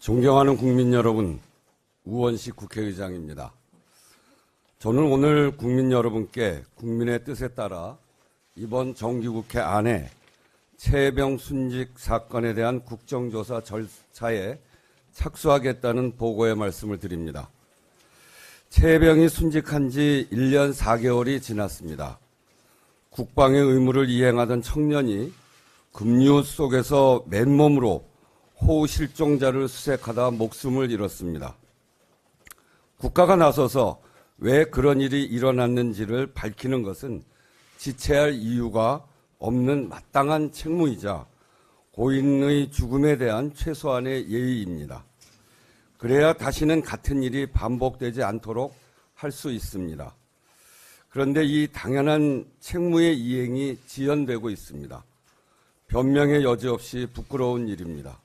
존경하는 국민 여러분, 우원식 국회의장입니다. 저는 오늘 국민 여러분께 국민의 뜻에 따라 이번 정기국회 안에 최혜병 순직 사건에 대한 국정조사 절차에 착수하겠다는 보고의 말씀을 드립니다. 최혜병이 순직한 지 1년 4개월이 지났습니다. 국방의 의무를 이행하던 청년이 급류 속에서 맨몸으로 호우 실종자를 수색하다 목숨을 잃었습니다. 국가가 나서서 왜 그런 일이 일어났는지를 밝히는 것은 지체할 이유가 없는 마땅한 책무이자 고인의 죽음에 대한 최소한의 예의입니다. 그래야 다시는 같은 일이 반복되지 않도록 할 수 있습니다. 그런데 이 당연한 책무의 이행이 지연되고 있습니다. 변명의 여지 없이 부끄러운 일입니다.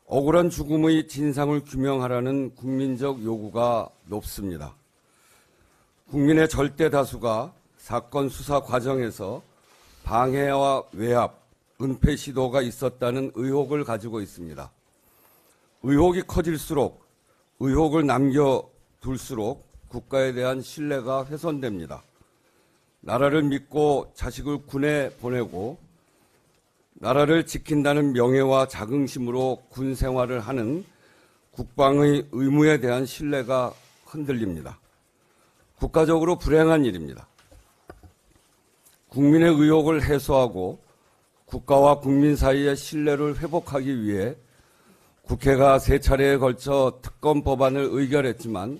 억울한 죽음의 진상을 규명하라는 국민적 요구가 높습니다. 국민의 절대 다수가 사건 수사 과정에서 방해와 외압, 은폐 시도가 있었다는 의혹을 가지고 있습니다. 의혹이 커질수록, 의혹을 남겨둘수록 국가에 대한 신뢰가 훼손됩니다. 나라를 믿고 자식을 군에 보내고 나라를 지킨다는 명예와 자긍심으로 군 생활을 하는 국방의 의무에 대한 신뢰가 흔들립니다. 국가적으로 불행한 일입니다. 국민의 의혹을 해소하고 국가와 국민 사이의 신뢰를 회복하기 위해 국회가 3차례에 걸쳐 특검 법안을 의결했지만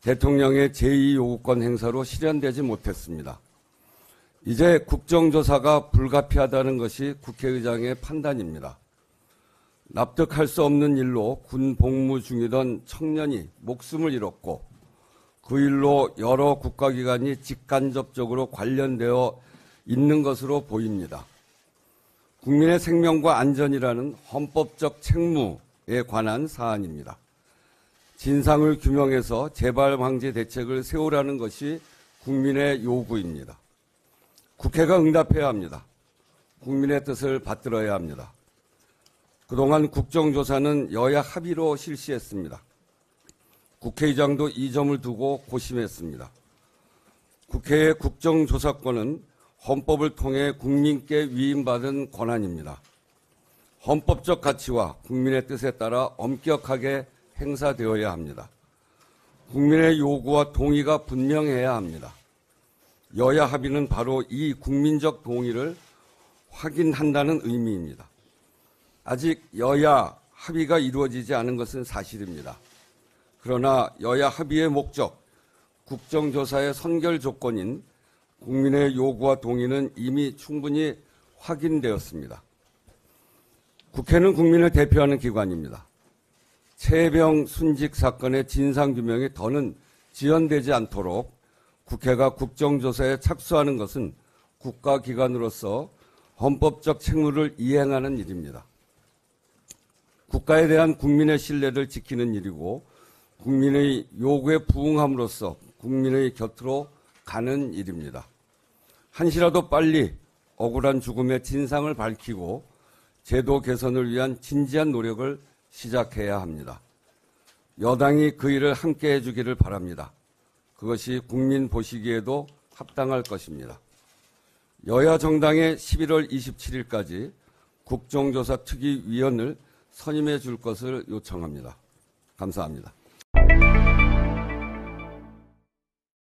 대통령의 제2요구권 행사로 실현되지 못했습니다. 이제 국정조사가 불가피하다는 것이 국회의장의 판단입니다. 납득할 수 없는 일로 군 복무 중이던 청년이 목숨을 잃었고 그 일로 여러 국가기관이 직간접적으로 관련되어 있는 것으로 보입니다. 국민의 생명과 안전이라는 헌법적 책무에 관한 사안입니다. 진상을 규명해서 재발 방지 대책을 세우라는 것이 국민의 요구입니다. 국회가 응답해야 합니다. 국민의 뜻을 받들어야 합니다. 그동안 국정조사는 여야 합의로 실시했습니다. 국회의장도 이 점을 두고 고심했습니다. 국회의 국정조사권은 헌법을 통해 국민께 위임받은 권한입니다. 헌법적 가치와 국민의 뜻에 따라 엄격하게 행사되어야 합니다. 국민의 요구와 동의가 분명해야 합니다. 여야 합의는 바로 이 국민적 동의를 확인한다는 의미입니다. 아직 여야 합의가 이루어지지 않은 것은 사실입니다. 그러나 여야 합의의 목적, 국정조사의 선결 조건인 국민의 요구와 동의는 이미 충분히 확인되었습니다. 국회는 국민을 대표하는 기관입니다. 최혜병 순직 사건의 진상규명이 더는 지연되지 않도록 국회가 국정조사에 착수하는 것은 국가기관으로서 헌법적 책무를 이행하는 일입니다. 국가에 대한 국민의 신뢰를 지키는 일이고 국민의 요구에 부응함으로써 국민의 곁으로 가는 일입니다. 한시라도 빨리 억울한 죽음의 진상을 밝히고 제도 개선을 위한 진지한 노력을 시작해야 합니다. 여당이 그 일을 함께 해주기를 바랍니다. 그것이 국민 보시기에도 합당할 것입니다. 여야 정당의 11월 27일까지 국정조사 특위위원을 선임해 줄 것을 요청합니다. 감사합니다.